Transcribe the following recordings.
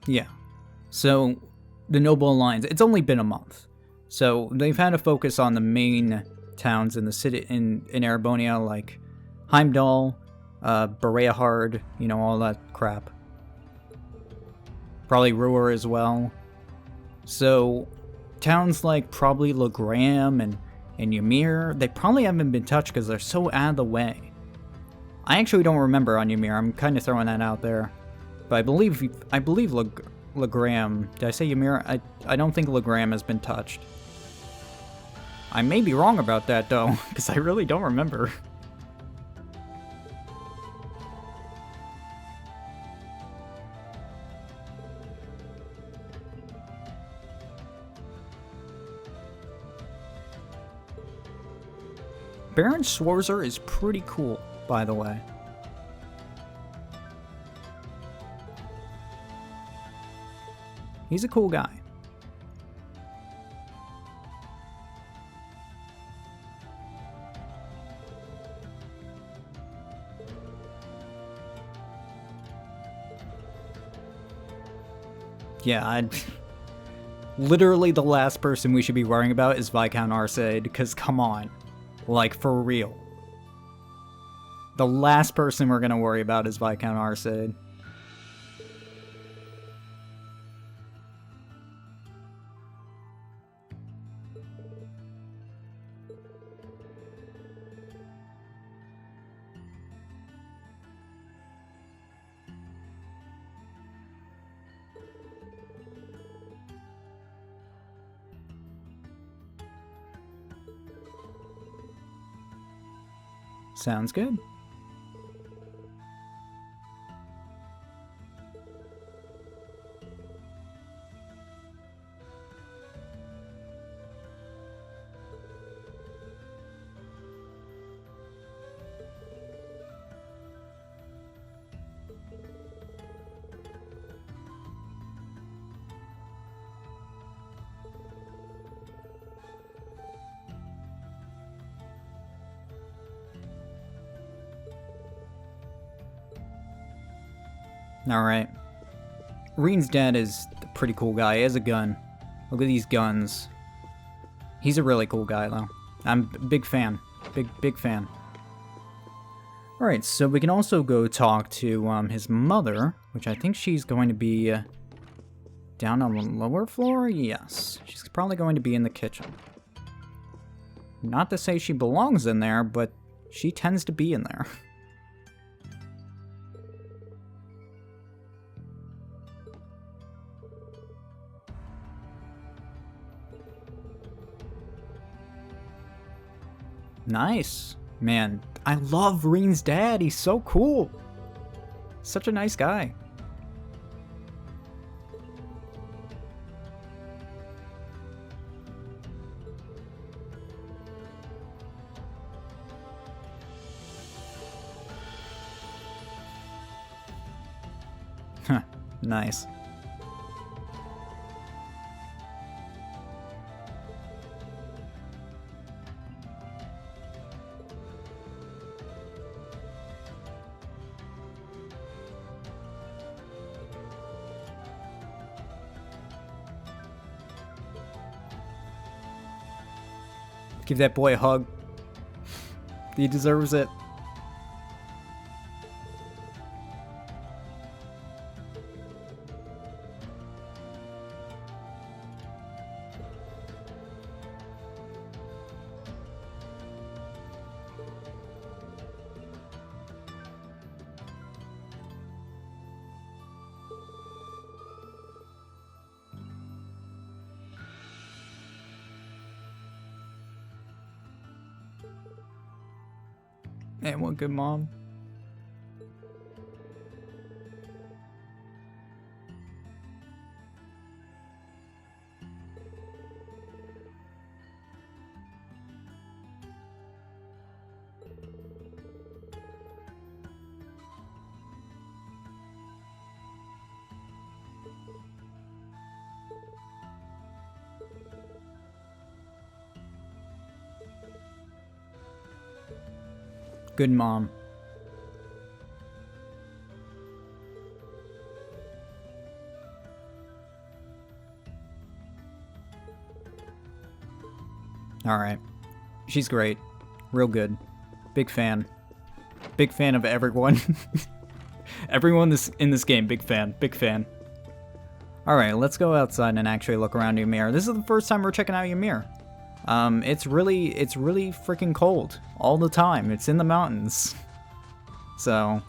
Yeah. So, the Noble Alliance, it's only been a month. So, they've had to focus on the main towns in the city, in Erebonia, like Heimdall, Bereahard, all that crap. Probably Ruhr as well. So, towns like probably Legram and Ymir, they probably haven't been touched because they're so out of the way. I actually don't remember on Ymir, I'm kind of throwing that out there. But I believe Legram, did I say Ymir? I don't think Legram has been touched. I may be wrong about that though, because I really don't remember. Baron Schwarzer is pretty cool, by the way. He's a cool guy. Yeah, literally the last person we should be worrying about is Viscount Arcade, because come on. Like, for real. The last person we're gonna worry about is Viscount Arcade. Sounds good. Alright. Reen's dad is a pretty cool guy. He has a gun. Look at these guns. He's a really cool guy, though. I'm a big fan. Big fan. Alright, so we can also go talk to his mother, which I think she's going to be down on the lower floor? Yes. She's probably going to be in the kitchen. Not to say she belongs in there, but she tends to be in there. Nice. Man, I love Reen's dad. He's so cool. Such a nice guy. Huh, nice. Give that boy a hug. He deserves it. And one good mom. Good mom. Alright. She's great. Real good. Big fan. Big fan of everyone. Everyone in this game, big fan. Big fan. Alright, let's go outside and actually look around Erimir. This is the first time we're checking out Erimir. It's really freaking cold. All the time. It's in the mountains. So...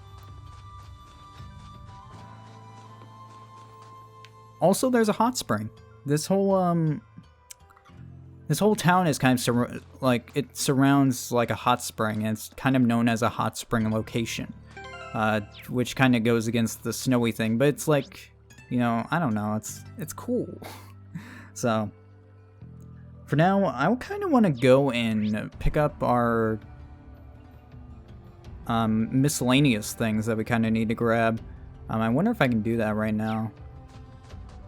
Also, there's a hot spring. This whole town is kind of it surrounds like a hot spring, and it's kind of known as a hot spring location, which kind of goes against the snowy thing. But it's like, you know, I don't know. It's cool. So for now, I kind of want to go and pick up our miscellaneous things that we kind of need to grab. I wonder if I can do that right now.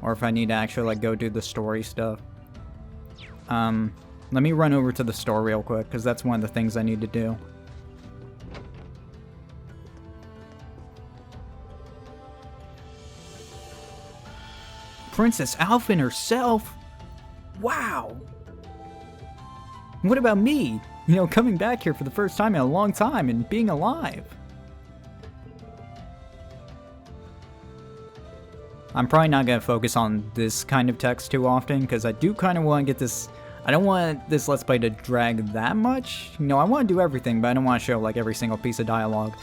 Or if I need to actually, like, go do the story stuff. Let me run over to the store real quick, because that's one of the things I need to do. Princess Alfin herself? Wow! What about me? You know, coming back here for the first time in a long time and being alive. I'm probably not going to focus on this kind of text too often, because I do kind of want to get this... I don't want this Let's Play to drag that much. You know, I want to do everything, but I don't want to show, like, every single piece of dialogue.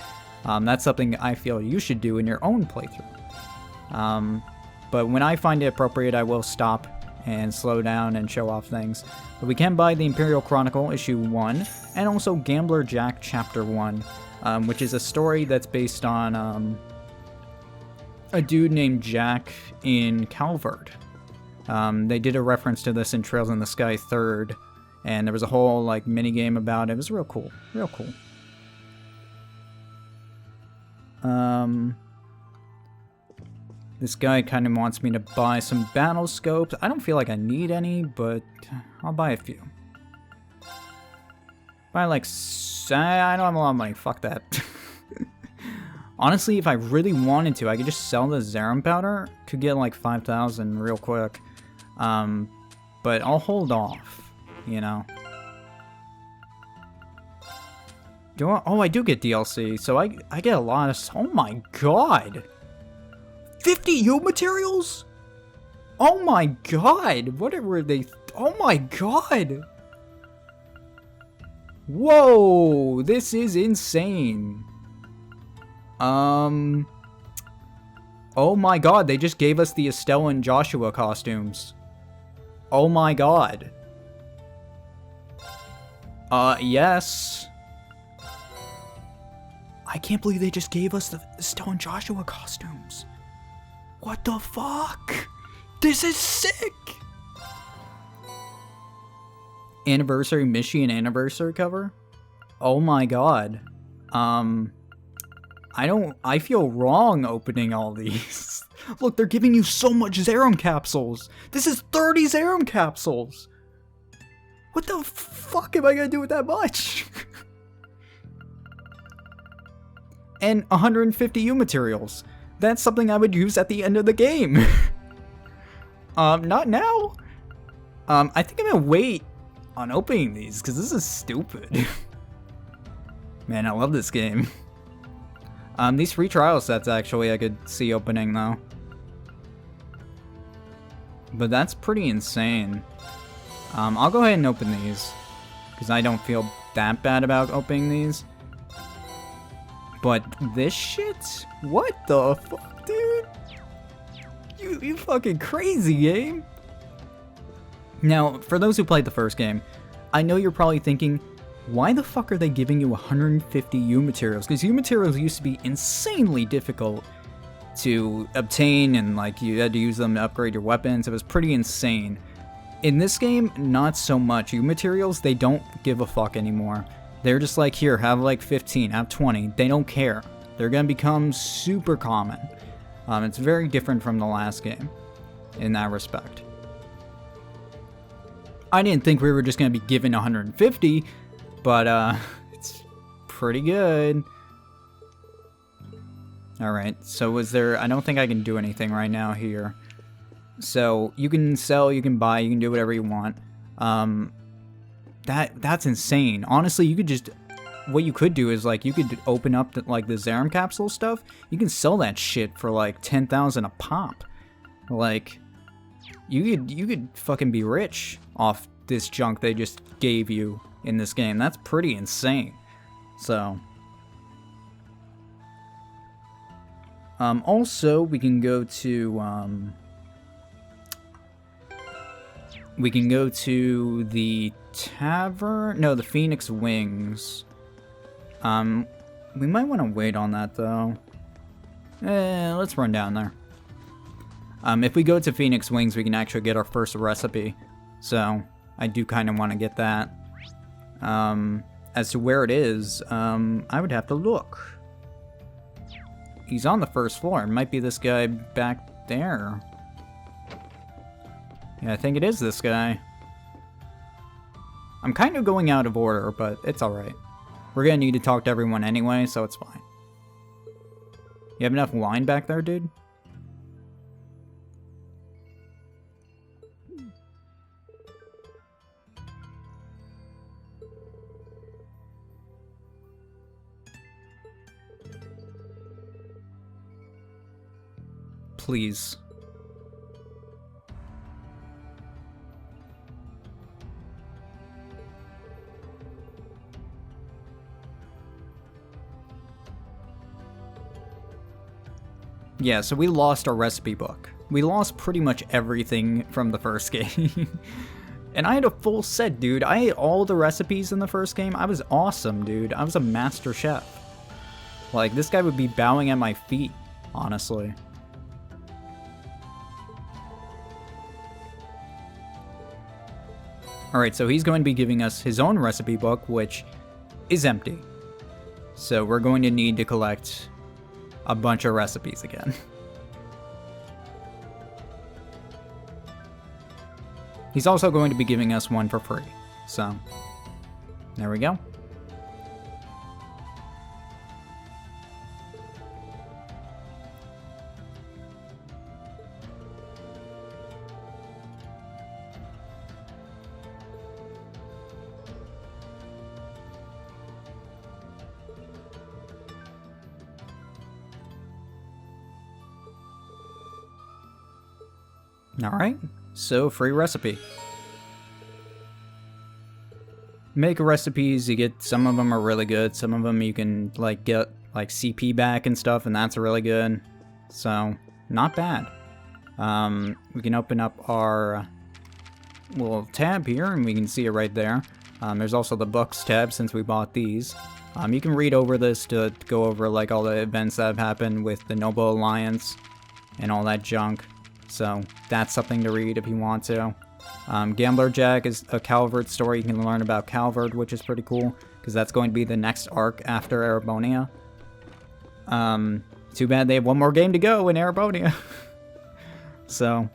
That's something I feel you should do in your own playthrough. But when I find it appropriate, I will stop and slow down and show off things. But we can buy the Imperial Chronicle, Issue 1, and also Gambler Jack, Chapter 1, which is a story that's based on... a dude named Jack in Calvard. They did a reference to this in Trails in the Sky 3rd, and there was a whole like mini game about it. It was real cool, real cool. This guy kind of wants me to buy some battle scopes. I don't feel like I need any, but I'll buy a few. Buy like I don't have a lot of money. Fuck that. Honestly, if I really wanted to, I could just sell the Zerum powder. Could get like 5,000 real quick. But I'll hold off, you know. Oh, I do get DLC, so I get a lot of... Oh my god! 50 U materials? Oh my god! What were they... Oh my god! Whoa! This is insane. Oh my god, they just gave us the Estelle and Joshua costumes. Oh my god. Yes. I can't believe they just gave us the Estelle and Joshua costumes. What the fuck? This is sick! Anniversary Michigan anniversary cover? Oh my god. I feel wrong opening all these. Look, they're giving you so much Zerum capsules. This is 30 Zerum capsules. What the fuck am I gonna do with that much? And 150 U materials. That's something I would use at the end of the game. Not now. I think I'm gonna wait on opening these, because this is stupid. Man, I love this game. These free trial sets, actually, I could see opening, though. But that's pretty insane. I'll go ahead and open these, because I don't feel that bad about opening these. But this shit? What the fuck, dude? You fucking crazy, game. Now, for those who played the first game, I know you're probably thinking, why the fuck are they giving you 150 U materials? Because U materials used to be insanely difficult to obtain, and like you had to use them to upgrade your weapons. It was pretty insane. In this game, not so much. U materials, they don't give a fuck anymore. They're just like, here, have like 15, have 20. They don't care. They're gonna become super common. It's very different from the last game in that respect. I didn't think we were just gonna be given 150, but it's pretty good. Alright, so was there... I don't think I can do anything right now here. So, you can sell, you can buy, you can do whatever you want. That's insane. Honestly, you could just... What you could do is, like, you could open up, like, the Zerum capsule stuff. You can sell that shit for, like, 10,000 a pop. Like, you could fucking be rich off this junk they just gave you in this game. That's pretty insane. So... also, we can go to, we can go to the tavern? No, the Phoenix Wings. We might want to wait on that, though. Let's run down there. If we go to Phoenix Wings, we can actually get our first recipe. So, I do kind of want to get that. As to where it is, I would have to look. He's on the first floor. It might be this guy back there. Yeah, I think it is this guy. I'm kind of going out of order, but it's alright. We're gonna need to talk to everyone anyway, so it's fine. You have enough wine back there, dude? Please. Yeah, so we lost our recipe book. We lost pretty much everything from the first game. And I had a full set, dude. I ate all the recipes in the first game. I was awesome, dude. I was a master chef. Like, this guy would be bowing at my feet, honestly. Alright, so he's going to be giving us his own recipe book, which is empty. So we're going to need to collect a bunch of recipes again. He's also going to be giving us one for free. So, there we go. Alright, so free recipe. Make recipes, you get, some of them are really good, some of them you can like get like CP back and stuff, and that's really good. So, not bad. We can open up our little tab here and we can see it right there. There's also the books tab since we bought these. You can read over this to go over like all the events that have happened with the Noble Alliance and all that junk. So that's something to read if you want to. Gambler Jack is a Calvert story. You can learn about Calvert, which is pretty cool, because that's going to be the next arc after Erebonia. Too bad they have one more game to go in Erebonia. So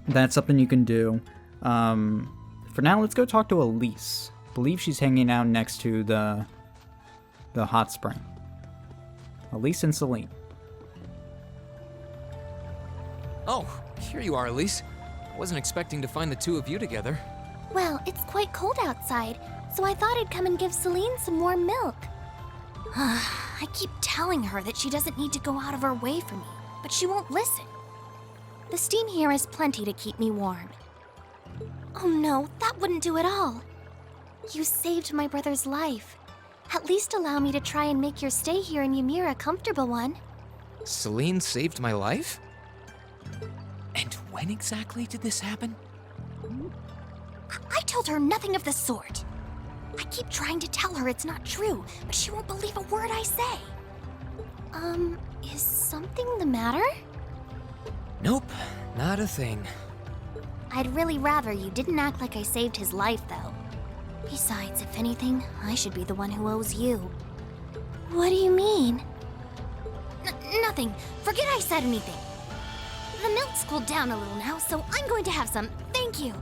that's something you can do. For now, let's go talk to Elise. I believe she's hanging out next to the hot spring. Elise and Celine. Oh, here you are, Elise. I wasn't expecting to find the two of you together. Well, it's quite cold outside, so I thought I'd come and give Celine some warm milk. I keep telling her that she doesn't need to go out of her way for me, but she won't listen. The steam here is plenty to keep me warm. Oh no, that wouldn't do at all. You saved my brother's life. At least allow me to try and make your stay here in Ymir a comfortable one. Celine saved my life? And when exactly did this happen? I told her nothing of the sort. I keep trying to tell her it's not true, but she won't believe a word I say. Is something the matter? Nope, not a thing. I'd really rather you didn't act like I saved his life, though. Besides, if anything, I should be the one who owes you. What do you mean? Nothing. Forget I said anything. The milk's cooled down a little now, so I'm going to have some. Thank you.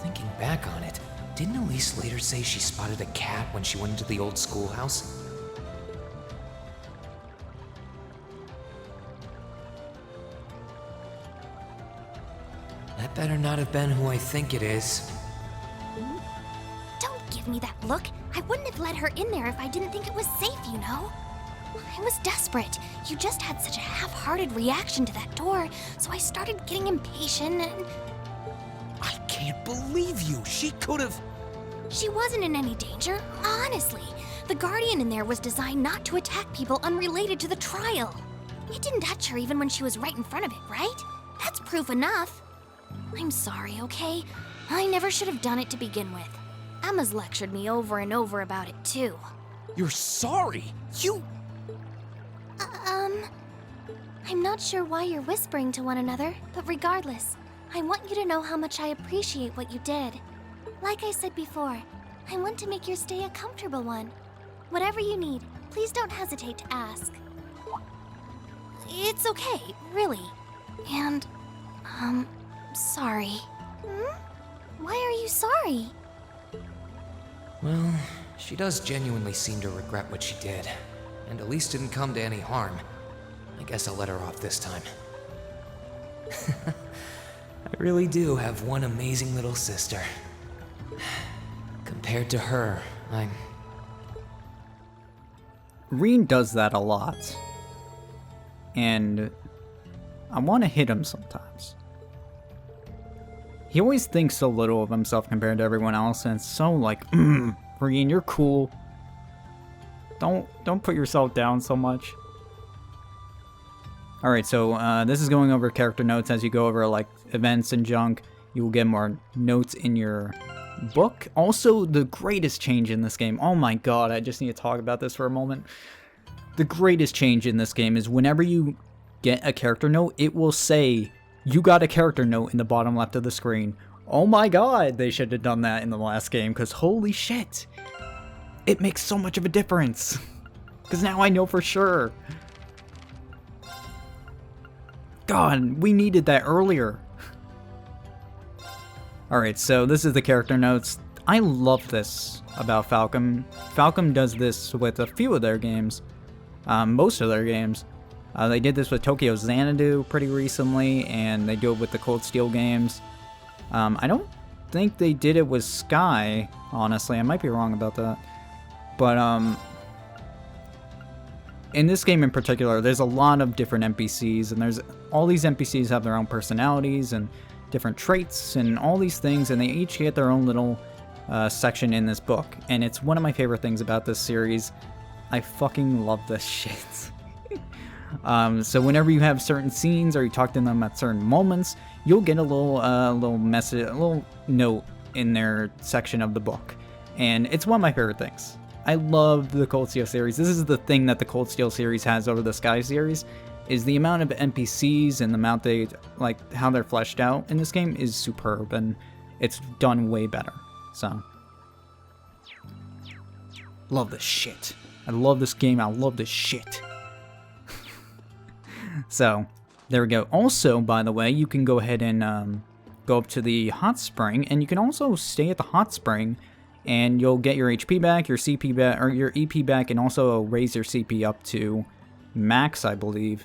Thinking back on it, didn't Elise later say she spotted a cat when she went into the old schoolhouse? better not have been who I think it is. Don't give me that look. I wouldn't have let her in there if I didn't think it was safe, you know? I was desperate. You just had such a half-hearted reaction to that door, so I started getting impatient and... I can't believe you! She could've... She wasn't in any danger, honestly. The Guardian in there was designed not to attack people unrelated to the trial. It didn't touch her even when she was right in front of it, right? That's proof enough. I'm sorry, okay? I never should have done it to begin with. Emma's lectured me over and over about it, too. You're sorry? You... I'm not sure why you're whispering to one another, but regardless, I want you to know how much I appreciate what you did. Like I said before, I want to make your stay a comfortable one. Whatever you need, please don't hesitate to ask. It's okay, really. And, sorry. Why are you sorry? Well, she does genuinely seem to regret what she did, and at least didn't come to any harm. I guess I'll let her off this time. I really do have one amazing little sister. Compared to her, I'm... Rean does that a lot. And I want to hit him sometimes. He always thinks so little of himself compared to everyone else, and it's so like, Rean, you're cool. Don't put yourself down so much. Alright, so this is going over character notes. As you go over like events and junk, you will get more notes in your book. Also, the greatest change in this game. Oh my god, I just need to talk about this for a moment. The greatest change in this game is whenever you get a character note, it will say, you got a character note in the bottom left of the screen. Oh my god, they should have done that in the last game, because holy shit. It makes so much of a difference. Because now I know for sure. God, we needed that earlier. Alright, so this is the character notes. I love this about Falcom. Falcom does this with a few of their games. Most of their games. They did this with Tokyo Xanadu pretty recently, and they do it with the Cold Steel games. I don't think they did it with Sky, honestly. I might be wrong about that. But, in this game in particular, there's a lot of different NPCs, and all these NPCs have their own personalities and different traits and all these things, and they each get their own little section in this book. And it's one of my favorite things about this series. I fucking love this shit. So whenever you have certain scenes or you talk to them at certain moments, you'll get a little message, a little note in their section of the book. And it's one of my favorite things. I love the Cold Steel series. This is the thing that the Cold Steel series has over the Sky series, is the amount of NPCs and the amount they, like, how they're fleshed out in this game is superb, and it's done way better. So, love this shit. I love this game. I love this shit. So, there we go. Also, by the way, you can go ahead and go up to the hot spring, and you can also stay at the hot spring, and you'll get your HP back, your CP back, or your EP back, and also raise your CP up to max, I believe.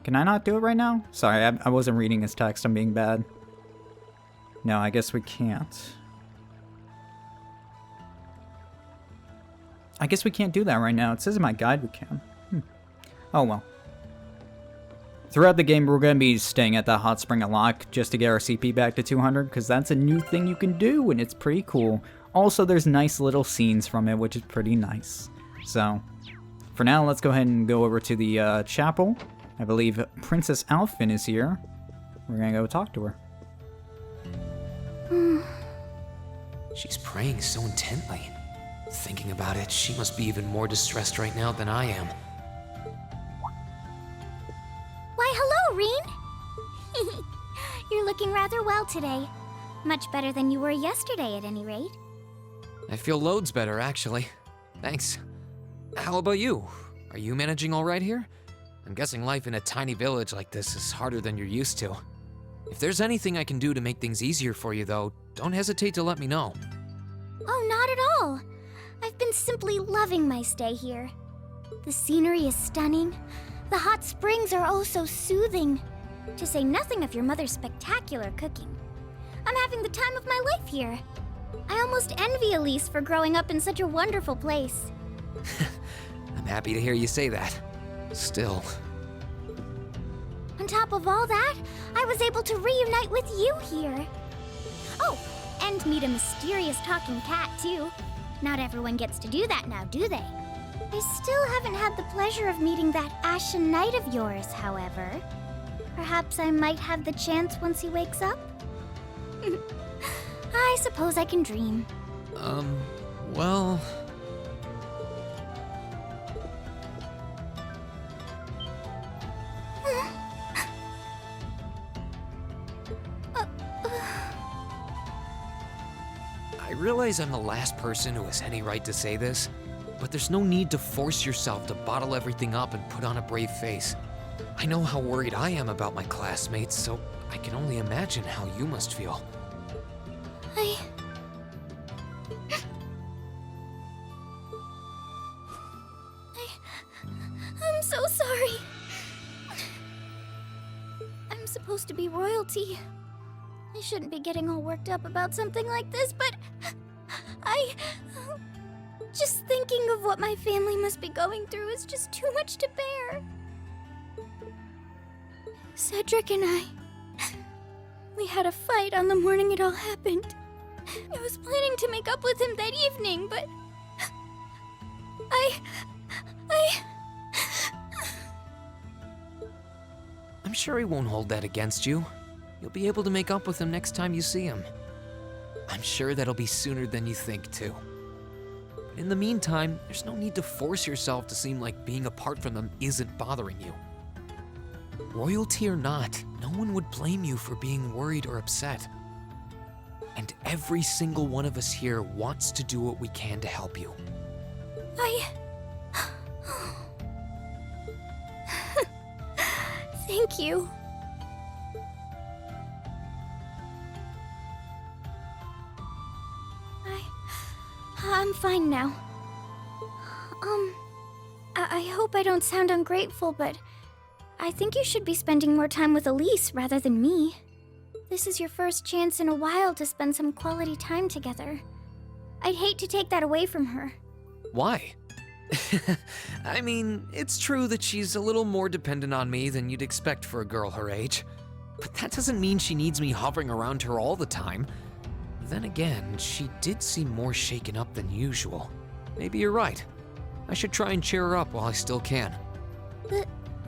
Can I not do it right now? Sorry, I wasn't reading his text. I'm being bad. No, I guess we can't. I guess we can't do that right now. It says in my guide we can. Oh well. Throughout the game, we're going to be staying at that hot spring a lot just to get our CP back to 200, because that's a new thing you can do, and it's pretty cool. Also, there's nice little scenes from it, which is pretty nice. So, for now, let's go ahead and go over to the chapel. I believe Princess Alfin is here. We're going to go talk to her. She's praying so intently. Thinking about it, she must be even more distressed right now than I am. Why, hello, Rean! You're looking rather well today. Much better than you were yesterday, at any rate. I feel loads better, actually. Thanks. How about you? Are you managing all right here? I'm guessing life in a tiny village like this is harder than you're used to. If there's anything I can do to make things easier for you, though, don't hesitate to let me know. Oh, not at all. I've been simply loving my stay here. The scenery is stunning. The hot springs are oh so soothing. To say nothing of your mother's spectacular cooking. I'm having the time of my life here. I almost envy Elise for growing up in such a wonderful place. I'm happy to hear you say that. Still. On top of all that, I was able to reunite with you here. Oh, and meet a mysterious talking cat, too. Not everyone gets to do that now, do they? I still haven't had the pleasure of meeting that Ashen Knight of yours, however. Perhaps I might have the chance once he wakes up? I suppose I can dream. Well... I realize I'm the last person who has any right to say this, but there's no need to force yourself to bottle everything up and put on a brave face. I know how worried I am about my classmates, so I can only imagine how you must feel. I'm so sorry. I'm supposed to be royalty. I shouldn't be getting all worked up about something like this, but just thinking of what my family must be going through is just too much to bear. Cedric and we had a fight on the morning it all happened. I was planning to make up with him that evening, but I'm sure he won't hold that against you. You'll be able to make up with him next time you see him. I'm sure that'll be sooner than you think, too. In the meantime, there's no need to force yourself to seem like being apart from them isn't bothering you. Royalty or not, no one would blame you for being worried or upset. And every single one of us here wants to do what we can to help you. Thank you. I'm fine now. I hope I don't sound ungrateful, but I think you should be spending more time with Elise rather than me. This is your first chance in a while to spend some quality time together. I'd hate to take that away from her. Why? I mean, it's true that she's a little more dependent on me than you'd expect for a girl her age. But that doesn't mean she needs me hovering around her all the time. Then again, she did seem more shaken up than usual. Maybe you're right. I should try and cheer her up while I still can. But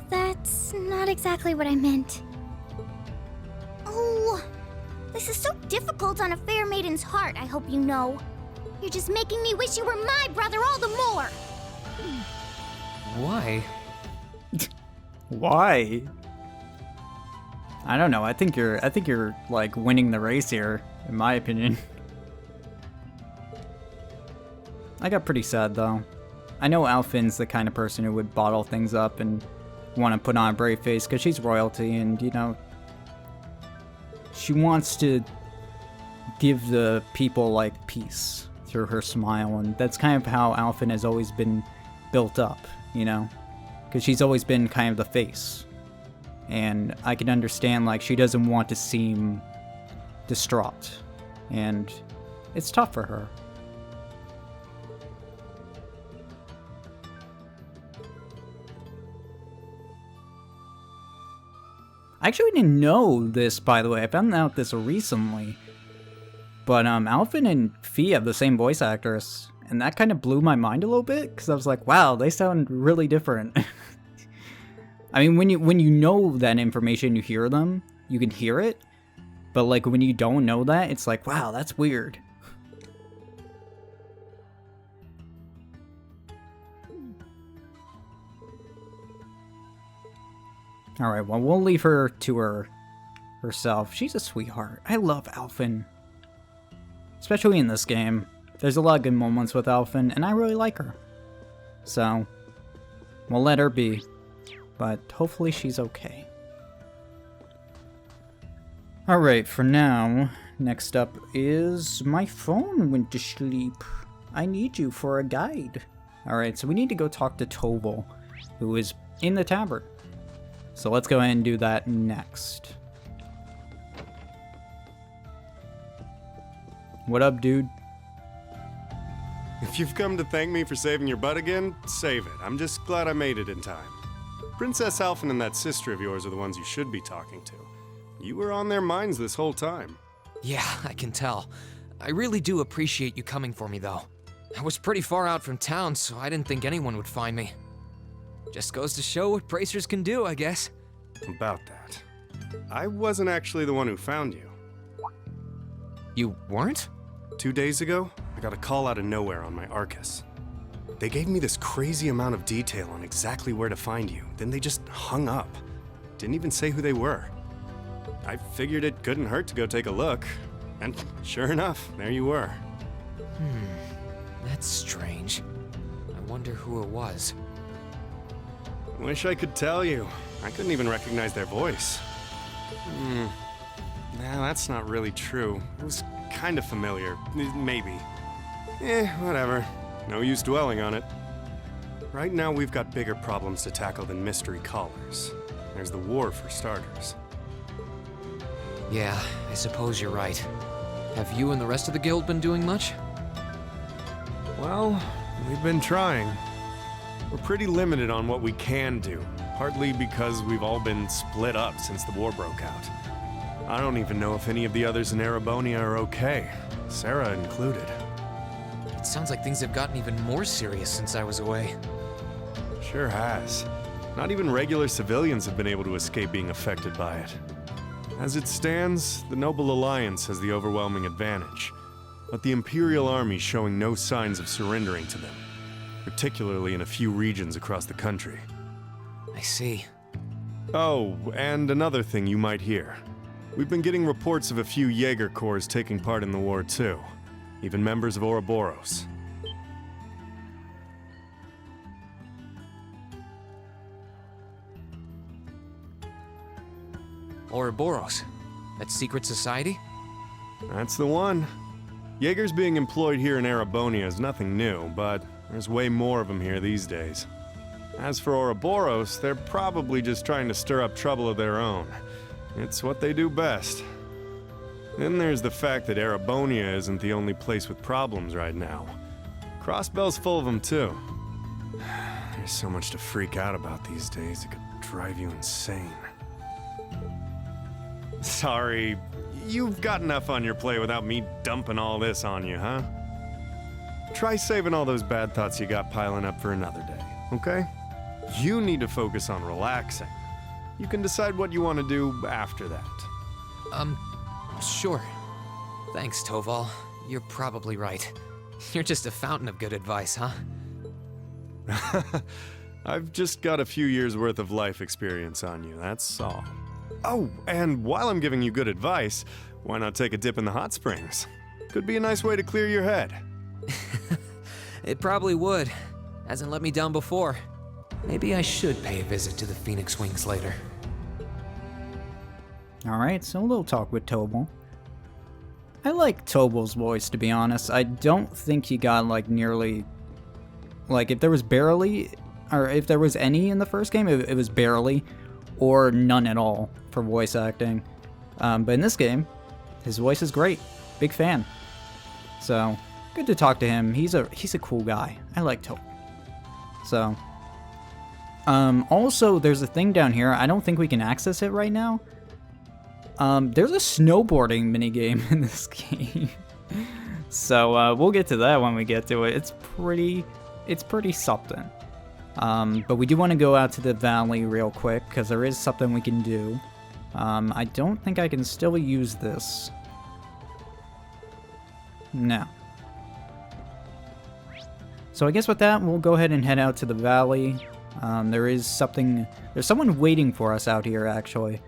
that's not exactly what I meant. Oh, this is so difficult on a fair maiden's heart, I hope you know. You're just making me wish you were my brother all the more. Why? Why? I don't know. I think you're like winning the race here, in my opinion. I got pretty sad though. I know Alfin's the kind of person who would bottle things up and want to put on a brave face because she's royalty, and you know, she wants to give the people like peace through her smile, and that's kind of how Alfin has always been built up, you know, because she's always been kind of the face. And I can understand, like, she doesn't want to seem distraught. And it's tough for her. I actually didn't know this, by the way. I found out this recently. But Alfin and Fee have the same voice actress. And that kind of blew my mind a little bit, because I was like, wow, they sound really different. I mean, when you know that information, you hear them, you can hear it. But like when you don't know that, it's like, wow, that's weird. Alright, well, we'll leave her to herself. She's a sweetheart. I love Alfin. Especially in this game. There's a lot of good moments with Alfin, and I really like her. So, we'll let her be. But hopefully she's okay. Alright, for now, next up is my phone went to sleep. I need you for a guide. Alright, so we need to go talk to Toval, who is in the tavern. So let's go ahead and do that next. What up, dude? If you've come to thank me for saving your butt again, save it. I'm just glad I made it in time. Princess Alfin and that sister of yours are the ones you should be talking to. You were on their minds this whole time. Yeah, I can tell. I really do appreciate you coming for me, though. I was pretty far out from town, so I didn't think anyone would find me. Just goes to show what bracers can do, I guess. About that. I wasn't actually the one who found you. You weren't? 2 days ago, I got a call out of nowhere on my Arcus. They gave me this crazy amount of detail on exactly where to find you, then they just hung up. Didn't even say who they were. I figured it couldn't hurt to go take a look, and sure enough, there you were. That's strange. I wonder who it was. Wish I could tell you. I couldn't even recognize their voice. Nah, that's not really true. It was kind of familiar. Maybe. Whatever. No use dwelling on it. Right now, we've got bigger problems to tackle than mystery callers. There's the war, for starters. Yeah, I suppose you're right. Have you and the rest of the guild been doing much? Well, we've been trying. We're pretty limited on what we can do, partly because we've all been split up since the war broke out. I don't even know if any of the others in Erebonia are okay, Sarah included. It sounds like things have gotten even more serious since I was away. Sure has. Not even regular civilians have been able to escape being affected by it. As it stands, the Noble Alliance has the overwhelming advantage, but the Imperial Army's showing no signs of surrendering to them, particularly in a few regions across the country. I see. Oh, and another thing you might hear. We've been getting reports of a few Jaeger corps taking part in the war too, even members of Ouroboros. Ouroboros? That secret society? That's the one. Jaegers being employed here in Erebonia is nothing new, but there's way more of them here these days. As for Ouroboros, they're probably just trying to stir up trouble of their own. It's what they do best. Then there's the fact that Erebonia isn't the only place with problems right now. Crossbell's full of them too. There's so much to freak out about these days, it could drive you insane. Sorry, you've got enough on your plate without me dumping all this on you, huh? Try saving all those bad thoughts you got piling up for another day, okay? You need to focus on relaxing. You can decide what you want to do after that. Sure. Thanks, Toval. You're probably right. You're just a fountain of good advice, huh? I've just got a few years worth of life experience on you, that's all. Oh, and while I'm giving you good advice, why not take a dip in the hot springs? Could be a nice way to clear your head. It probably would. Hasn't let me down before. Maybe I should pay a visit to the Phoenix Wings later. Alright, so a little talk with Toval. I like Toval's voice, to be honest. I don't think he got, like, nearly... Like, if there was barely... Or if there was any in the first game, it was barely. Or none at all for voice acting. But in this game, his voice is great. Big fan. So, good to talk to him. He's a cool guy. I like Toval. So... also, there's a thing down here. I don't think we can access it right now. There's a snowboarding minigame in this game. So, we'll get to that when we get to it. It's pretty something. But we do want to go out to the valley real quick, because there is something we can do. I don't think I can still use this. No. So I guess with that, we'll go ahead and head out to the valley. There's someone waiting for us out here, actually.